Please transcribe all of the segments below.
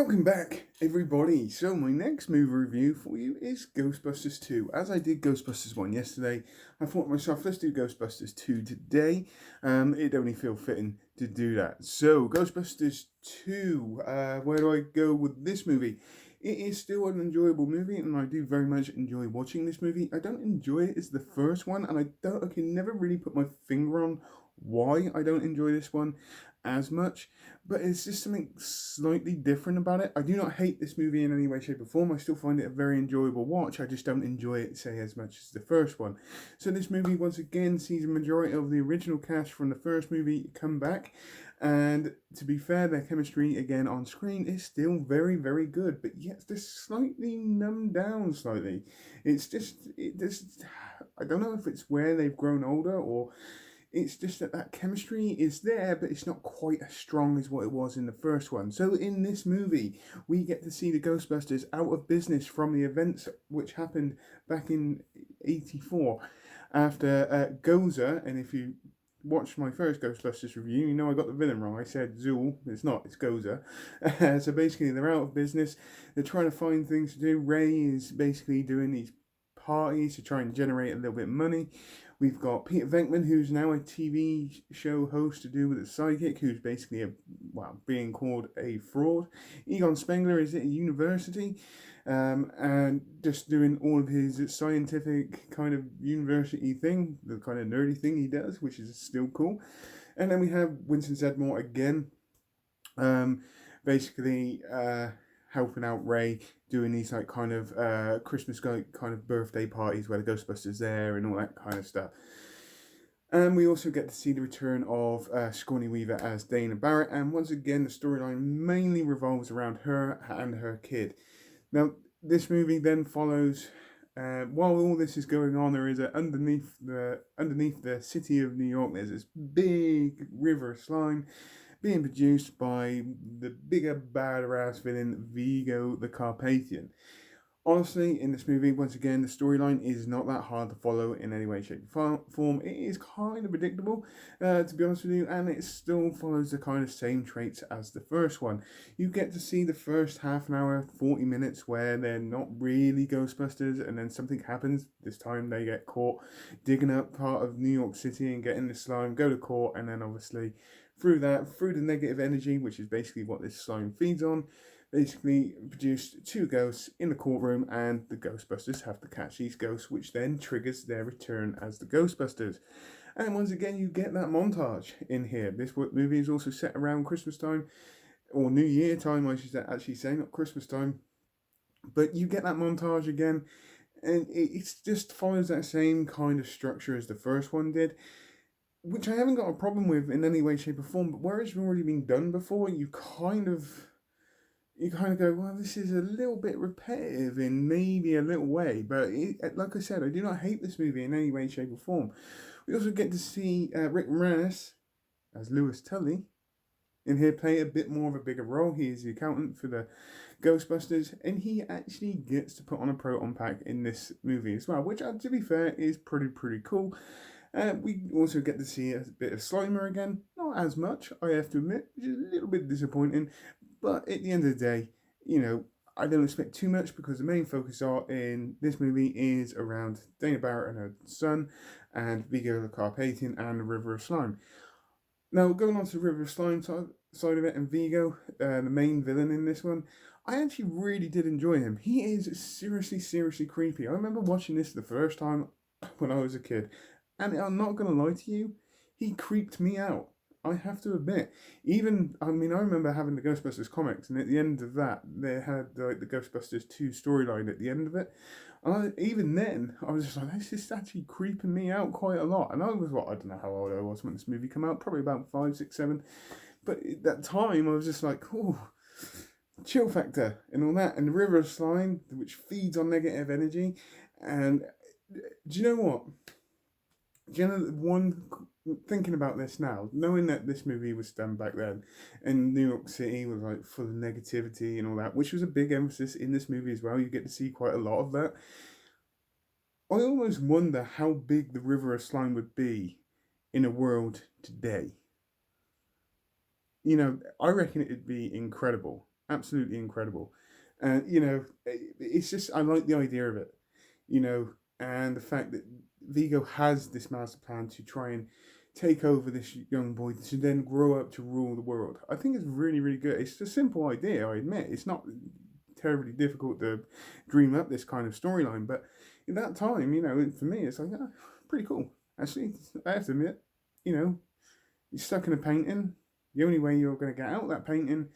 Welcome back, everybody. So my next movie review for you is Ghostbusters 2. As I did Ghostbusters 1 yesterday, I thought to myself, let's do Ghostbusters 2 today. It'd only feel fitting to do that. So, Ghostbusters 2, where do I go with this movie? It is still an enjoyable movie, and I do very much enjoy watching this movie. I don't enjoy it as the first one, and I can never really put my finger on why I don't enjoy this one as much, but it's just something slightly different about it. I do not hate this movie in any way, shape, or form. I still find it a very enjoyable watch. I just don't enjoy it, say, as much as the first one. So this movie, once again, sees a majority of the original cast from the first movie come back, and to be fair, their chemistry, again, on screen is still very, very good, but yet they're slightly numbed down slightly. I don't know if it's where they've grown older or it's just that chemistry is there, but it's not quite as strong as what it was in the first one. So in this movie, we get to see the Ghostbusters out of business from the events which happened back in '84 after Gozer. And if you watched my first Ghostbusters review, you know I got the villain wrong. I said Zool. It's not. It's Gozer. So basically, they're out of business. They're trying to find things to do. Ray is basically doing these parties to try and generate a little bit of money. We've got Peter Venkman, who's now a TV show host to do with a sidekick, who's basically being called a fraud. Egon Spengler is at a university, and just doing all of his scientific kind of university thing, the kind of nerdy thing he does, which is still cool. And then we have Winston Zedmore again, basically helping out Ray doing these like kind of Christmas kind of birthday parties where the Ghostbusters there and all that kind of stuff. And we also get to see the return of Sigourney Weaver as Dana Barrett, and once again the storyline mainly revolves around her and her kid. Now this movie then follows. While all this is going on, there is underneath the city of New York. There's this big river of slime being produced by the bigger badass villain Vigo the Carpathian. Honestly, in this movie, once again, the storyline is not that hard to follow in any way, shape, or form. It is kind of predictable, to be honest with you, and it still follows the kind of same traits as the first one. You get to see the first half an hour, 40 minutes, where they're not really Ghostbusters, and then something happens. This time they get caught digging up part of New York City and getting the slime, go to court, and then obviously through the negative energy, which is basically what this slime feeds on, basically produced two ghosts in the courtroom, and the Ghostbusters have to catch these ghosts, which then triggers their return as the Ghostbusters. And once again, you get that montage in here. This movie is also set around Christmas time, or New Year time, I should actually say, not Christmas time. But you get that montage again, and it just follows that same kind of structure as the first one did, which I haven't got a problem with in any way, shape, or form. But where it's already been done before, you kind of go, well, this is a little bit repetitive in maybe a little way. But like I said, I do not hate this movie in any way, shape, or form. We also get to see Rick Moranis as Lewis Tully in here play a bit more of a bigger role. He is the accountant for the Ghostbusters, and he actually gets to put on a proton pack in this movie as well, which, to be fair, is pretty cool. We also get to see a bit of Slimer again. Not as much, I have to admit, which is a little bit disappointing. But at the end of the day, I don't expect too much because the main focus in this movie is around Dana Barrett and her son, and Vigo the Carpathian and the River of Slime. Now, going on to the River of Slime side of it, and Vigo, the main villain in this one, I actually really did enjoy him. He is seriously creepy. I remember watching this the first time when I was a kid, and I'm not going to lie to you, he creeped me out. I have to admit. I remember having the Ghostbusters comics, and at the end of that, they had the Ghostbusters 2 storyline at the end of it. And even then, I was just like, this is actually creeping me out quite a lot. And I don't know how old I was when this movie came out, probably about 5, 6, 7. But at that time, I was just like, oh, chill factor and all that. And the River of Slime, which feeds on negative energy. And do you know what? One thinking about this now, knowing that this movie was done back then, and New York City was like full of negativity and all that, which was a big emphasis in this movie as well. You get to see quite a lot of that. I almost wonder how big the River of Slime would be in a world today. I reckon it'd be incredible. absolutely incredible. And it's just I like the idea of it, you know, and the fact that Vigo has this master plan to try and take over this young boy to then grow up to rule the world. I think it's really, really good. It's a simple idea, I admit. It's not terribly difficult to dream up this kind of storyline, but in that time, for me, it's like, pretty cool. Actually, I have to admit, you know, you're stuck in a painting. The only way you're going to get out of that painting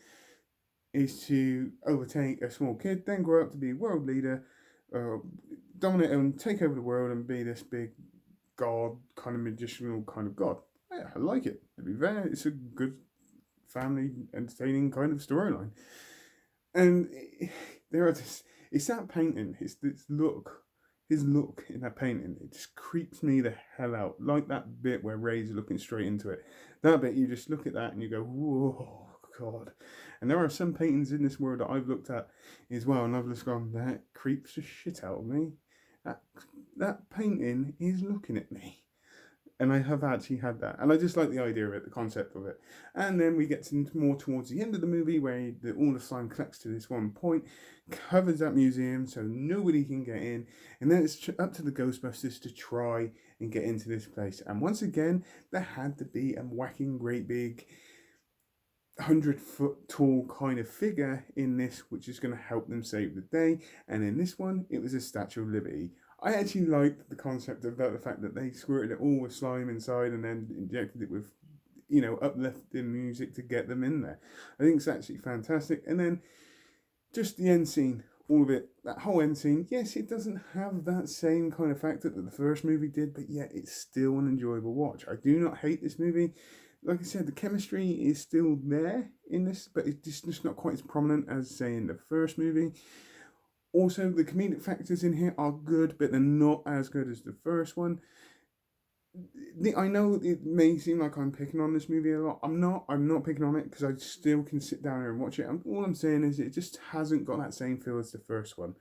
is to overtake a small kid, then grow up to be a world leader, uh, dominate and take over the world and be this big god, kind of magicianal kind of god. Yeah, I like it. To be fair, it's a good family, entertaining kind of storyline. And there are just, it's that painting, it's this look, his look in that painting, it just creeps me the hell out. Like that bit where Ray's looking straight into it. That bit, you just look at that and you go, whoa, God. And there are some paintings in this world that I've looked at as well, and I've just gone, that creeps the shit out of me. That, that painting is looking at me. And I have actually had that, and I just like the idea of it, the concept of it. And then we get to more towards the end of the movie, where all the slime collects to this one point, covers that museum so nobody can get in, and then it's up to the Ghostbusters to try and get into this place. And once again, there had to be a whacking great big 100-foot tall kind of figure in this, which is going to help them save the day. And in this one, it was a Statue of Liberty. I actually liked the concept about the fact that they squirted it all with slime inside and then injected it with, uplifting music to get them in there. I think it's actually fantastic. And then just the end scene, all of it, that whole end scene, yes, it doesn't have that same kind of factor that the first movie did, but yet it's still an enjoyable watch. I do not hate this movie. Like I said, the chemistry is still there in this, but it's just not quite as prominent as, say, in the first movie. Also, the comedic factors in here are good, but they're not as good as the first one. I know it may seem like I'm picking on this movie a lot. I'm not. I'm not picking on it because I still can sit down and watch it. All I'm saying is it just hasn't got that same feel as the first one.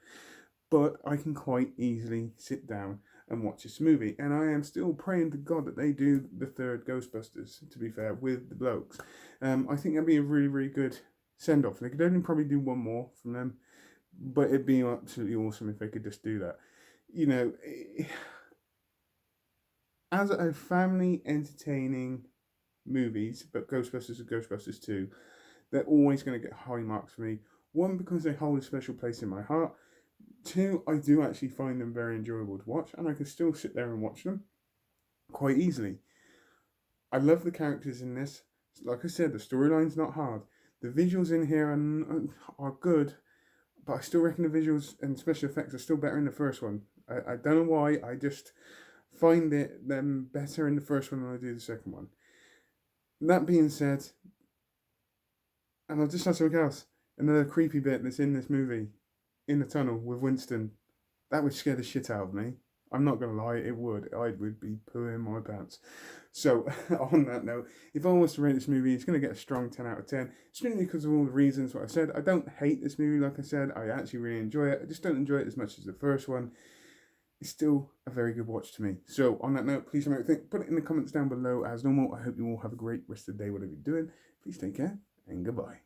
But I can quite easily sit down and watch this movie. And I am still praying to God that they do the third Ghostbusters, to be fair, with the blokes. I think that'd be a really, really good send-off. They could only probably do one more from them. But it'd be absolutely awesome if they could just do that. As a family entertaining movies, but Ghostbusters and Ghostbusters 2, they're always going to get high marks for me. One, because they hold a special place in my heart. Two, I do actually find them very enjoyable to watch, and I can still sit there and watch them quite easily. I love the characters in this. Like I said, the storyline's not hard. The visuals in here are good, but I still reckon the visuals and special effects are still better in the first one. I don't know why, I just find them better in the first one than I do the second one. That being said, and I'll just add something else, another creepy bit that's in this movie, in the tunnel with Winston, that would scare the shit out of me. I'm not going to lie, it would. I would be pooing my pants. So, on that note, if I was to rate this movie, it's going to get a strong 10 out of 10. Strictly because of all the reasons what I said. I don't hate this movie, like I said. I actually really enjoy it. I just don't enjoy it as much as the first one. It's still a very good watch to me. So, on that note, please remember to put it in the comments down below. As normal, I hope you all have a great rest of the day, whatever you're doing. Please take care, and goodbye.